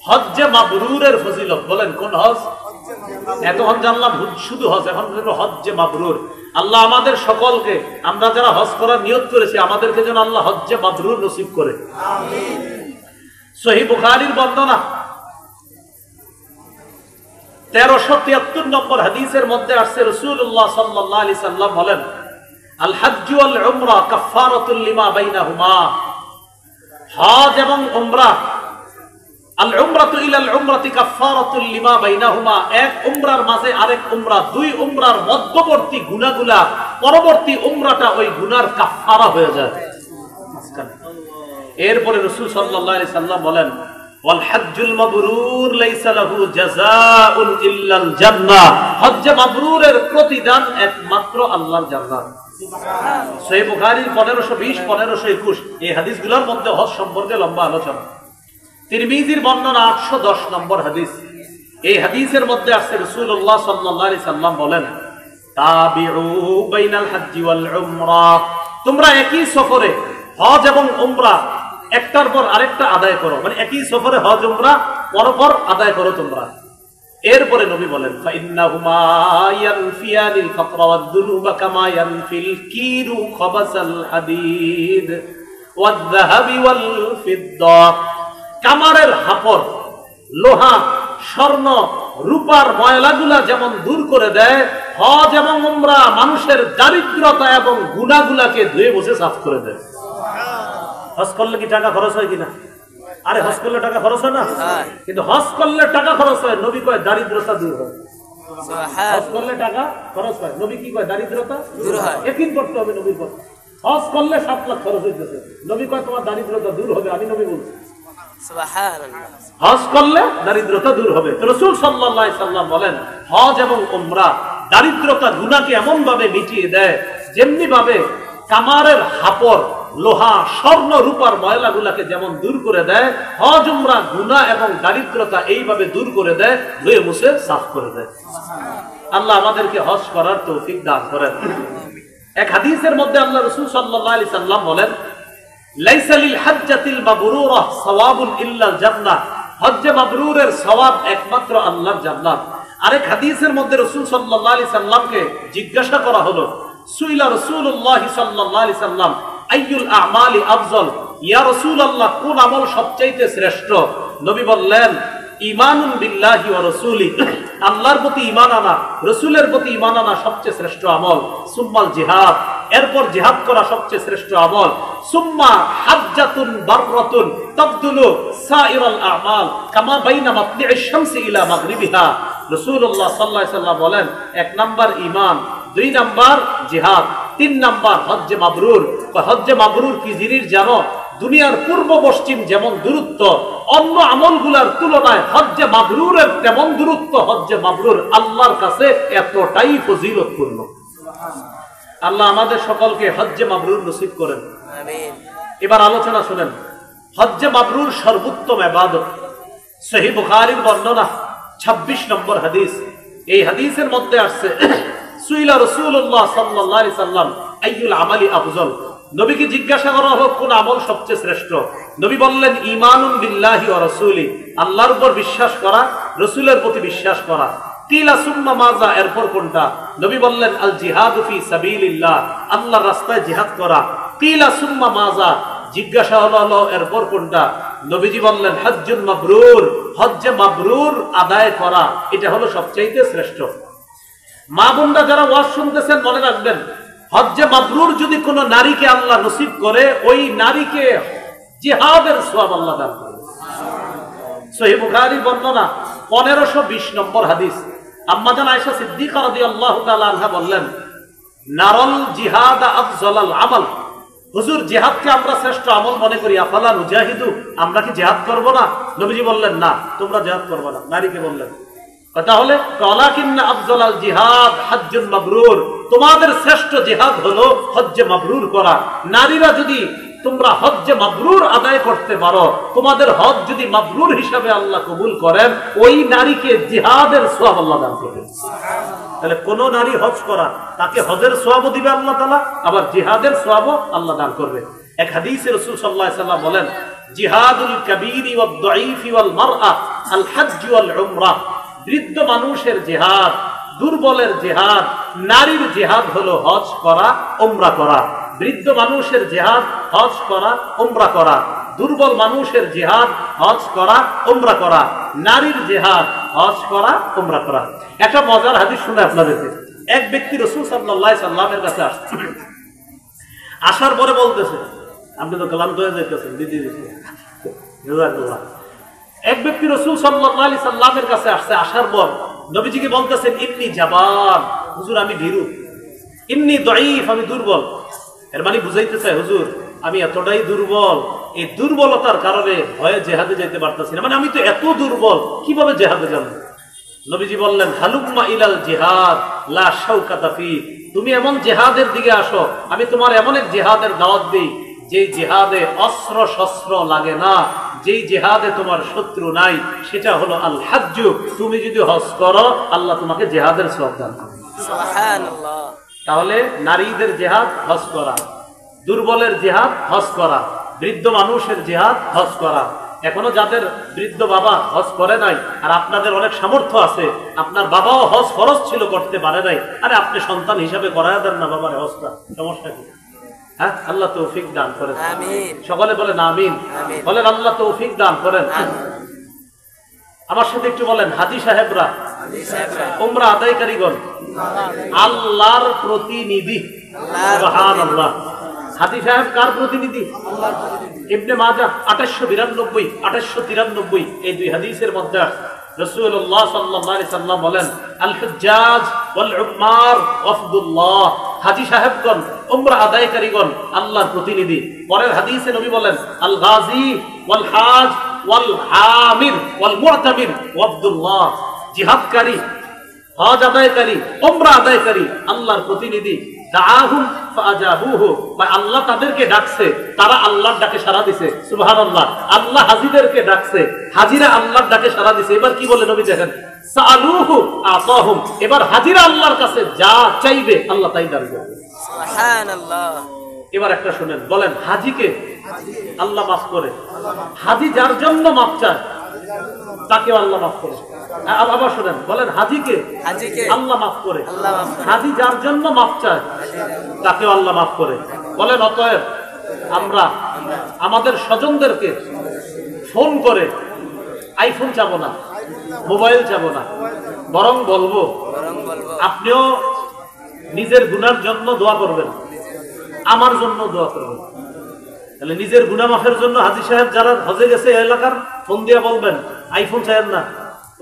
হজ্জে মাবরুরের ফজিলত বলেন কোন হজ? এতক্ষণ জানলাম শুধু হজ, এখন হজ্জে মাবরুর। আল্লাহ আমাদের সকলকে, আমরা যারা হজ করার নিয়ত করেছি, আমাদেরকে যেন আল্লাহ হজ্জে মাবরুর নসিব করে। সহিহ বুখারীর বর্ণনা 1373 নম্বর হাদিসের মধ্যে আসছে, রাসূলুল্লাহ সাল্লাল্লাহু আলাইহি সাল্লাম বলেন, আল হজ্জ ওয়াল উমরা কাফফারাতুল লিমা বাইনাহুমা। হজ এবং উমরা, আল উমরাতু ইলাল উমরাতি কাফফারাতুল লিমা বাইনাহুমা, এক উমরার মাঝে আরেক উমরা, দুই উমরার মধ্যবর্তী গুনাহগুলা পরবর্তী উমরাটা ওই গুনার কাফফারা হয়ে যায়। এরপরে রাসূল সাল্লাল্লাহু আলাইহি সাল্লাম বলেন, ওয়াল হজ্জুল মাবরুর লাইসা লাহু জাযাউন ইল্লাল জান্নাহ। হজ্জে মাবরুরের প্রতিদান একমাত্র আল্লাহর জান্নাত। সহিহ বুখারীর 1520 1521 এই হাদিসগুলোর মধ্যে হজ সম্পর্কে লম্বা আলোচনা। তিরমিজির বর্ণনা 810 নম্বর হাদিস। এই হাদিসের মধ্যে আছে রাসূলুল্লাহ সাল্লাল্লাহু আলাইহি সাল্লাম বলেন, তাবিউ বাইনাল হজ্জি ওয়াল উমরা, তোমরা একই সফরে হজ এবং উমরা একটার পর আরেকটা আদায় করো, মানে একই সফরে হজ উমরা পরপর আদায় করো তোমরা। এরপরে নবী বলেন, ফাইন্নাহুমা ইয়ানফিয়ানিল ফাকরা ওয়াদ দুনুবা কামা ইয়ানফিল কিরু খাবাসাল হাদিদ ওয়াদ যাহাবি ওয়াল ফিদ্দা। কামারের হাপর, লোহা, স্বর্ণ, রূপার ময়লাগুলা যেমন দূর করে দেয়, হজ এবং উমরা মানুষের দারিদ্রতা এবং গুনাহগুলাকে ধুয়ে মুছে সাফ করে দেয়। হজ করলে কি টাকা খরচ হয় কিনা? আরে হজ করলে টাকা খরচ হয় না? কিন্তু হজ করলে টাকা খরচ হয়, নবী কয় দারিদ্রতা দূর হয়। হজ করলে টাকা খরচ হয়, নবী কি কয় দারিদ্রতা দূর হয়। ইয়াকিন করতে হবে নবীর কথা। হজ করলে 7 লাখ খরচ হইতেছে, নবী কয় তোমার দারিদ্রতা দূর হবে, আমি নবী বলছি। হজ করলে দারিদ্রতা দূর হবে। রাসূল সাল্লাল্লাহু আলাইহি সাল্লাম বলেন, হজ এবং উমরা দারিদ্রতা গুনাহকে এমন ভাবে মিটিয়ে দেয়, যেমনি ভাবে কামারের হাপর, লোহা, স্বর্ণ, রূপার ময়লাগুলাকে যেমন দূর করে দেয়, হজ উমরা গুনাহ এবং দারিদ্রতা এইভাবে দূর করে দেয়, ধুয়ে মুছে সাফ করে দেয়। আল্লাহ আমাদেরকে হজ করার তৌফিক দান করেন। এক হাদিসের মধ্যে আল্লাহ রাসূল সাল্লাল্লাহু আলাইহি সাল্লাম বলেন, লাইসা লিল হজ্জাতিল মাবরুরা সাওয়াবুন ইল্লাল জান্নাহ, হজ্জে মাবরুরের সওয়াব একমাত্র আল্লাহর জান্নাত। আরেক হাদিসের মধ্যে রাসূল সাল্লাল্লাহু আলাইহি সাল্লামকে জিজ্ঞাসা করা হলো, সুইলা রাসূলুল্লাহ সাল্লাল্লাহু আলাইহি সাল্লাম আইয়ুল আমালি আফজল, ইয়া রাসূলুল্লাহ কোন আমল সবচেয়ে শ্রেষ্ঠ? নবী বললেন, ঈমানুন বিল্লাহি ওয়া রাসূলি, আল্লাহর প্রতি ঈমান আনা, রাসূলের প্রতি ঈমান আনা সবচেয়ে শ্রেষ্ঠ আমল। সুম্মাল জিহাদ, এরপর জিহাদ করা সবচেয়ে শ্রেষ্ঠ আমল। সুম্মা হাজ্জাতুন বাররাতুন তাবদুলু সাইরাল আমাল কামা বাইনা মাতলি'আশ শামসি ইলা মাগরিবিহা। রাসূলুল্লাহ সাল্লাল্লাহু আলাইহি সাল্লাম বলেন, 1 নাম্বার ঈমান, 2 নাম্বার জিহাদ, 3 নাম্বার হজ্জে মাবরুর। হজ্জে মাবরুর কি জিনিস জানো? দুনিয়ার পূর্ব পশ্চিম যেমন দূরত্ব, অন্য আমলগুলার তুলনায় হজ্জে মাবরুরের তেমন দূরত্ব। হজ্জে মাবরুর আল্লাহর কাছে এতটাই ফজিলতপূর্ণ। আল্লাহ আমাদের সকলকে হজ্জে মাবরুর নসিব করেন, আমিন। এবার আলোচনা শুনেন, হজ্জে মাবরুর সর্বোত্তম ইবাদত। সহিহ বুখারীর বর্ণনা 26 নম্বর হাদিস। এই হাদিসের মধ্যে আসছে, সুইলা রাসূলুল্লাহ সাল্লাল্লাহু আলাইহি সাল্লাম আইয়ুল আমালি আফজল, নবীকে জিজ্ঞাসা করা হোক কোন আমল সবচেয়ে শ্রেষ্ঠ? নবী বললেন, ঈমানুন বিল্লাহি ওয়া রাসূলি, আল্লাহর উপর বিশ্বাস করা, রাসূলের প্রতি বিশ্বাস করা। কিলা সুম্মা মাজা, এরপর কোনটা? নবী বললেন, আল জিহাদু ফি সাবিলিল্লাহ, আল্লাহর রাস্তায় জিহাদ করা। কিলা সুম্মা মাজা, জিজ্ঞাসা হলো এরপর কোনটা? নবীজি বললেন, হজ্জুল মাবরুর, হজ্জে মাবরুর আদায় করা, এটা হলো সবচেয়ে শ্রেষ্ঠ। মা বোনরা যারা ওয়াজ শুনতেছেন মনে রাখবেন, হজ্জে মাবরুর যদি কোন নারীকে আল্লাহ নসিব করে, ওই নারীকে জিহাদের সওয়াব আল্লাহ দান করবে। সহিহ বুখারী বর্ণনা 1520 নম্বর হাদিস। আম্মা জান আয়েশা সিদ্দিকা রাদিয়াল্লাহু তাআলা আনহা বললেন, নারাল জিহাদ আফজালাল আমাল, হুজুর জিহাদকে আমরা শ্রেষ্ঠ আমল মনে করি, আফালা নুজাহিদু, আমরা কি জিহাদ করব না? নবীজি বললেন, না, তোমরা জিহাদ করবে না। নারীকে বললেন, তাহলে ওয়ালাকিন্না আফজালাল জিহাদ হজ্জুন মাবরুর, তোমাদের শ্রেষ্ঠ জিহাদ হলো হজ্জে মাবরুর করা। নারীরা যদি তোমরা হজ্জে মাবরুর আদায় করতে পারো, তোমাদের হজ যদি মাবরুর হিসাবে আল্লাহ কবুল করেন, ওই নারীকে জিহাদের সওয়াব আল্লাহ দান করবেন। তাহলে কোন নারী হজ করা, তাকে হজের সওয়াবও দিবে আল্লাহ তাআলা, আবার জিহাদের সওয়াবও আল্লাহ দান করবে। এক হাদিসে রাসূল সাল্লাল্লাহু আলাইহি ওয়াসাল্লাম বলেন, জিহাদুল কাবীরি ওয়াদ দাঈফি ওয়াল মারআ আল হজ্জ ওয়াল উমরাহ। বৃদ্ধ মানুষের জিহাদ, দুর্বলের জিহাদ, নারীর জিহাদ হলো হজ করা, উমরা করা। বৃদ্ধ মানুষের জিহাদ হজ করা, উমরা করা। দুর্বল মানুষের জিহাদ হজ করা, উমরা করা। নারীর জিহাদ হজ করা, উমরা করা। একটা মজার হাদিস শুনে আপনাদেরকে। এক ব্যক্তি রাসূল সাল্লাল্লাহু আলাইহি সাল্লামের কাছে আসছে, আসার পরে বলতেছে, আপনি তো ক্লান্ত হয়ে যাইতেছেন, দিদি জাযাকাল্লাহ। এক ব্যক্তি রাসূল সাল্লাল্লাহু আলাইহি সাল্লামের কাছে আসছে, আসার পর নবীজিকে বলতেছেন, ইন্নী জাবান, হুজুর আমি ভীরু, ইন্নী দাঈফ, আমি দুর্বল। এর মানে বুঝাইতে চাই, হুজুর আমি এতটাই দুর্বল, এই দুর্বলতার কারণে ভয়ে জিহাদে যেতে পারতেছি না। মানে আমি তো এত দুর্বল, কিভাবে জিহাদে যাব? নবীজি বললেন, হালুম্মা ইলাল জিহাদ লা শাওকাতা ফি, তুমি এমন জিহাদের দিকে আসো, আমি তোমার এমন এক জিহাদের দাওয়াত দেই যে জিহাদে অস্ত্র শস্ত্র লাগে না, যেই জিহাদে তোমার শত্রু নাই, সেটা হলো আল হজ্জ। তুমি যদি হজ করো, আল্লাহ তোমাকে জিহাদের সওয়াব দান করবে। সুবহানাল্লাহ। তাহলে নারীদের জিহাদ হজ করা, দুর্বলের জিহাদ হজ করা, বৃদ্ধ মানুষের জিহাদ হজ করা। এখনো যাদের বৃদ্ধ বাবা হজ করে নাই, আর আপনাদের অনেক সামর্থ্য আছে, আপনার বাবাও হজ ফরজ ছিল, করতে পারে নাই, আরে আপনি সন্তান হিসাবে করায় দেন না বাবার হজটা, সমস্যা কি? হ্যাঁ, আল্লাহ তৌফিক দান করেন। সকলে বলেন আমিন। বলেন আল্লাহ তৌফিক দান করেন। আমার সাথে একটু বলেন, হাজী সাহেবরা, উমরা আদায়কারীগণ, আল্লাহর প্রতিনিধি। সুবহানাল্লাহ। হাজী সাহেব কার প্রতিনিধি? ইবনে মাজাহ 2892 2893 এই দুই হাদিসের মধ্যে রাসূলুল্লাহ সাল্লাল্লাহু আলাইহি সাল্লাম বলেন, আল হুজ্জাজ ওয়াল উম্মার ওয়াফদুল্লাহ, হাজী সাহেবগণ, উমরা আদায়কারীগণ আল্লাহর প্রতিনিধি। পরের হাদিসে নবী বলেন, আল গাজী ওয়াল হাজ ওয়াল আমির ওয়াল মুতামির ওয়াফদুল্লাহ, জিহাদকারী, হজ আদায়কারী, উমরা আদায়কারী আল্লাহর প্রতিনিধি। দাআহুম ফাআজাবুহু, আল্লাহ তাদেরকে ডাকছে, তারা আল্লাহর ডাকে সাড়া দিছে। সুবহানাল্লাহ। আল্লাহ হাজীদেরকে ডাকছে, হাজীরা আল্লাহর ডাকে সাড়া দিছে। এবার কি বলে নবী দেখেন, সাআলুহু আতাহুম, এবার হাজীরা আল্লাহর কাছে যা চাইবে আল্লাহ তাই দান করবে। সুবহানাল্লাহ। এবার একটা শুনেন, বলেন হাজীকে আল্লাহ মাফ করে। হাজী যার জন্য মাফ চায় তাকে আল্লাহ মাফ করে। আবার শুনেন, বলেন হাজীকে আল্লাহ মাফ করে। হাজী যার জন্য মাফ চায় তাকে আল্লাহ মাফ করে। বলেন অতএব আমরা আমাদের স্বজনদেরকে ফোন করে আইফোন চাবো না, মোবাইল চাবো না, বরং বলবো আপনিও নিজের গুনার জন্য দোয়া করবেন, আমার জন্য দোয়া করবেন। তাহলে নিজের গুনাহ মাফের জন্য হাজী সাহেব যারা হজে গেছে এলাকার, ফোন দিয়ে বলবেন আইফোন চাইেন না।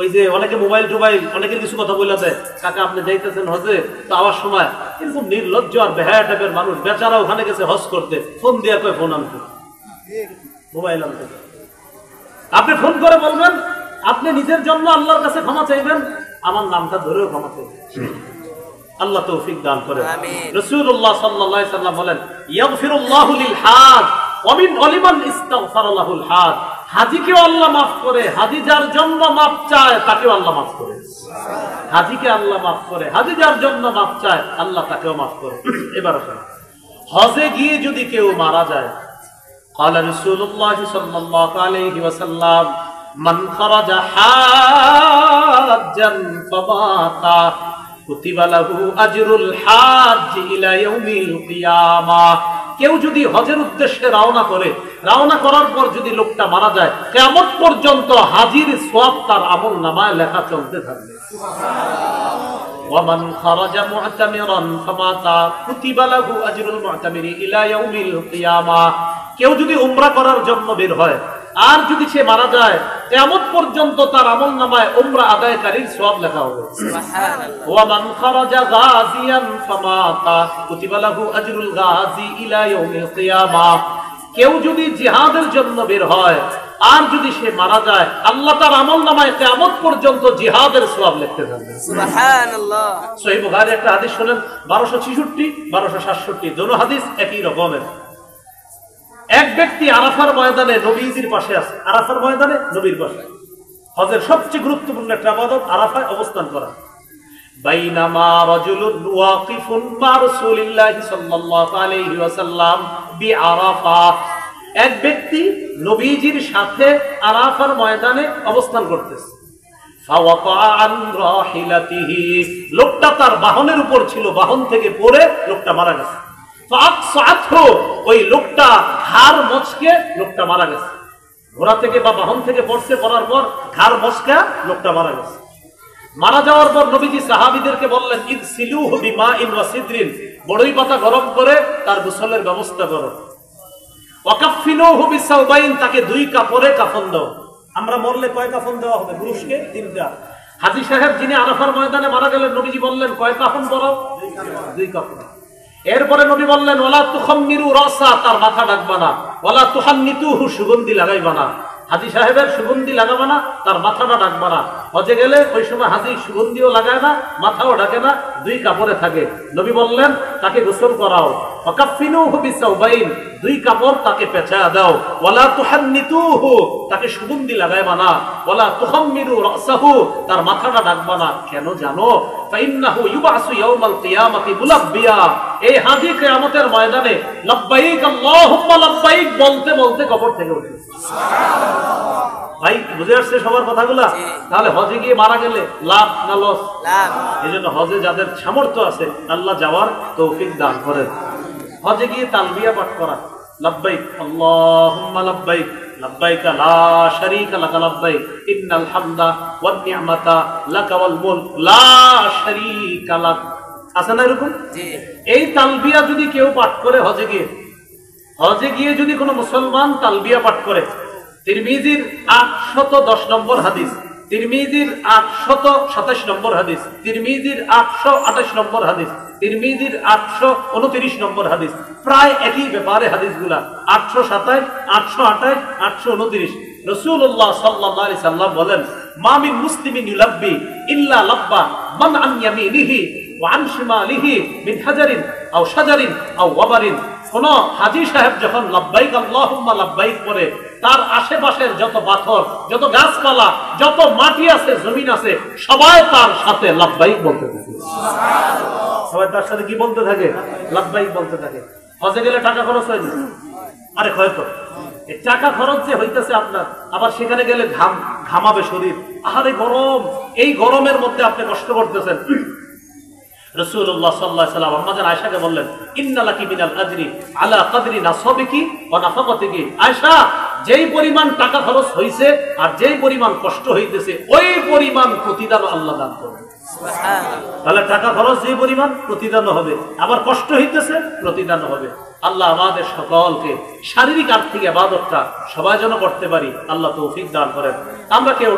ওই যে অনেকে মোবাইল টোবাইল অনেকের কিছু কথা বলে দেয়, কাকা আপনি যাইতেছেন হজে, তো আওয়ার সময় কিন্তু নির্লজ্জ আর বেহায়া টাইপের মানুষ, বেচারা ওখানে গেছে হজ করতে, ফোন দিয়ে কয় ফোন আনতে, মোবাইল আনতে। আপনি ফোন করে বলবেন আপনি নিজের জন্য আল্লাহর কাছে ক্ষমা চাইবেন, আমার নামটা ধরেও ক্ষমা চাইবেন। আল্লাহ তৌফিক দান করেন। রাসূলুল্লাহ সাল্লাল্লাহু আলাইহি সাল্লাম বলেন, ইয়াগফিরুল্লাহু লিল হাজ ওয়া মিন ওয়ালিমান ইস্তাগফারা লাহুল হাজ, হাজীকেও আল্লাহ মাফ করে, হাজী যার জন্য মাফ চায় তাকেও আল্লাহ মাফ করে। হাজীকে আল্লাহ মাফ করে, হাজী যার জন্য মাফ চায় আল্লাহ তাকেও মাফ করে। এবার আসুন, হজে গিয়ে যদি কেউ মারা যায়, قال رسول الله صلى الله عليه وسلم من خرج حاجا فمات كتب له اجر الحاج الى يوم القيامه। কেউ যদি হজের উদ্দেশ্যে রওনা করে, রওনা করার পর যদি লোকটা মারা যায়, কিয়ামত পর্যন্ত হাজীর সওয়াব তার আমলনামায় লেখা চলতে থাকবে। ومن خرج معتمرا فمات كتب له اجر المعتمر الى يوم القيامه। কেউ যদি উমরা করার জন্য বের হয় আর যদি সে মারা যায়, কিয়ামত পর্যন্ত তার আমলনামায় উমরা আদায়কারীর সওয়াব লেখা হবে। সুবহানাল্লাহ। ওয়া মান খারাজা গাজিয়ান ফামাতা কুতিবা লাহু আজরুল গাজি ইলা ইয়াউমিল কিয়ামাহ। কেউ যদি জিহাদের জন্য বের হয় আর যদি সে মারা যায়, আল্লাহ তার আমলনামায় কিয়ামত পর্যন্ত জিহাদের সওয়াব লিখতে থাকবে। সুবহানাল্লাহ। সহিহ বুখারী একটা হাদিস শুনেন, 1266 1267 দুটো হাদিস একই রকমের। এক ব্যক্তি আরাফার ময়দানে নবীজির পাশে আছে, আরাফার ময়দানে নবীর পাশে। হজের সবচেয়ে গুরুত্বপূর্ণ একটা ইবাদত আরাফায় অবস্থান করা। বাইনামা রাজুলুন ওয়াকিফুন মা রাসূলিল্লাহি সাল্লাল্লাহু আলাইহি ওয়াসাল্লাম বিআরাফা। এক ব্যক্তি নবীজির সাথে আরাফার ময়দানে অবস্থান করতেছে। লোকটা তার বাহনের উপর ছিল, বাহন থেকে পড়ে লোকটা মারা গেছে। ওই লোকটা ঘাড় মচকে লোকটা মারা গেছে। ঘোড়া থেকে বা বাহন থেকে পড়ছে, পড়ার পর ঘাড় মচকা লোকটা মারা গেছে। মারা যাওয়ার পর নবীজি সাহাবীদেরকে বললেন, ইগসিলুহু বিমাইন ওয়া সিদরিন, বড়ই পাতা গরম করে তার গোসলের ব্যবস্থা করো। ওয়াকাফিনুহু বিসাওবাইন, তাকে 2 কাপড়ে কাফন দাও। আমরা মরলে কয় কাফন দেওয়া হবে? পুরুষকে 3টা। হাজী সাহেব যিনি আরাফার ময়দানে মারা গেলেন, নবীজি বললেন কয় কাফন পরাও? 2 কাফন। এরপরে নবী বললেন, ওয়ালা তুখাম্মিরু রাসা, তার মাথা ঢাকবা না। ওয়ালা তুহান্নিতুহু, সুগন্ধি লাগাইবা না। হাজী সাহেবের সুগন্ধি লাগাবা না, তার মাথাটা ঢাকবা না। হজে গেলে ওই সময় হাজী সুগন্ধিও লাগায় না, মাথাও ঢাকে না, 2 কাপড়ে থাকে। নবী বললেন তাকে গোসল করাও। ওয়াকাফিনুহু বিসাওবাইন, 2 কাপড় তাকে পেঁচায়া দাও। ওয়ালা তুহান্নিতুহু, তাকে সুগন্ধি লাগাইবা না। ওয়ালা তুখাম্মিরু রাসাহু, তার মাথাটা ঢাকবা না। কেন জানো? ফাইন্নাহু ইউবাসু ইয়াউমাল কিয়ামাতি মুলাব্বিয়া, এই হাজী কিয়ামতের ময়দানে লাব্বাইক আল্লাহুম্মা লাব্বাইক বলতে বলতে কবর থেকে উঠবে। ভাই বুঝে আসছে সবার কথাগুলা? তাহলে হজে গিয়ে মারা গেলে লাভ না লস? লাভ। এই জন্য হজে যাদের সামর্থ্য আছে আল্লাহ যাওয়ার তৌফিক দান করেন। হজে গিয়ে তালবিয়া পাঠ করা, লাব্বাইক আল্লাহুম্মা লাব্বাইক লাব্বাইক লা শারীকা লাকা লাব্বাইক ইন্নাল হামদা ওয়ান নি'মাতা লাকা ওয়াল মুলক লা শারীকা লাক, আছে না এরকম? এই তালবিয়া যদি কেউ পাঠ করে হজে গিয়ে যদি কোনো মুসলমান তালবিয়া পাঠ করে, তিরমিজির 810 নম্বর হাদিস, তিরমিজির 827 নম্বর হাদিস, তিরমিজির 828 নম্বর হাদিস, তিরমিজির 829 নম্বর হাদিস, প্রায় একই ব্যাপারে হাদিসগুলা। 827, 828, 829। রাসূলুল্লাহ সাল্লাল্লাহু আলাইহি সাল্লাম বলেন, মা মিন মুসলিমিন ইউলাব্বি ইল্লা লাব্বা মান আন ইয়ামিনিহি ওয়া আন শিমালিহি মিন হাজারিন আও শাজারিন আও ওয়াবারিন। কোন হাজী সাহেব যখন লাব্বাইক আল্লাহুম্মা লাব্বাইক পড়ে, তার আশেপাশের যত পাথর, যত গাছপালা, যত মাটি আছে, জমিন আছে, সবাই তার সাথে লাব্বাইক বলতে থাকে। সবাই তার সাথে কি বলতে থাকে? লাব্বাইক বলতে থাকে। হজে গেলে টাকা খরচ হয়নি? আরে হয়তো এই টাকা খরচ যে হইতেছে আপনার, আবার সেখানে গেলে ঘামাবে শরীর, আরে গরম, এই গরমের মধ্যে আপনি কষ্ট করতেছেন। রাসূলুল্লাহ সাল্লাল্লাহু আলাইহি ওয়াসাল্লাম আম্মা জান আয়েশাকে বললেন, ইন্নালাকি মিনাল আজরি আলা কদরি নাসাবিকি ওয়া নাফাকাতিকি। আয়েশা, যেই পরিমাণ টাকা খরচ হইছে আর যেই পরিমাণ কষ্ট হইতেছে, ওই পরিমাণ প্রতিদান আল্লাহ দান করবেন। সুবহানাল্লাহ। তাহলে টাকা খরচ যে পরিমাণ, প্রতিদান হবে, আবার কষ্ট হইতেছে, প্রতিদান হবে। আল্লাহ আমাদের সকলকে শারীরিক আর্থিক ইবাদতটা সবাই যেন করতে পারি, আল্লাহ তৌফিক দান করেন। আমরা কেউ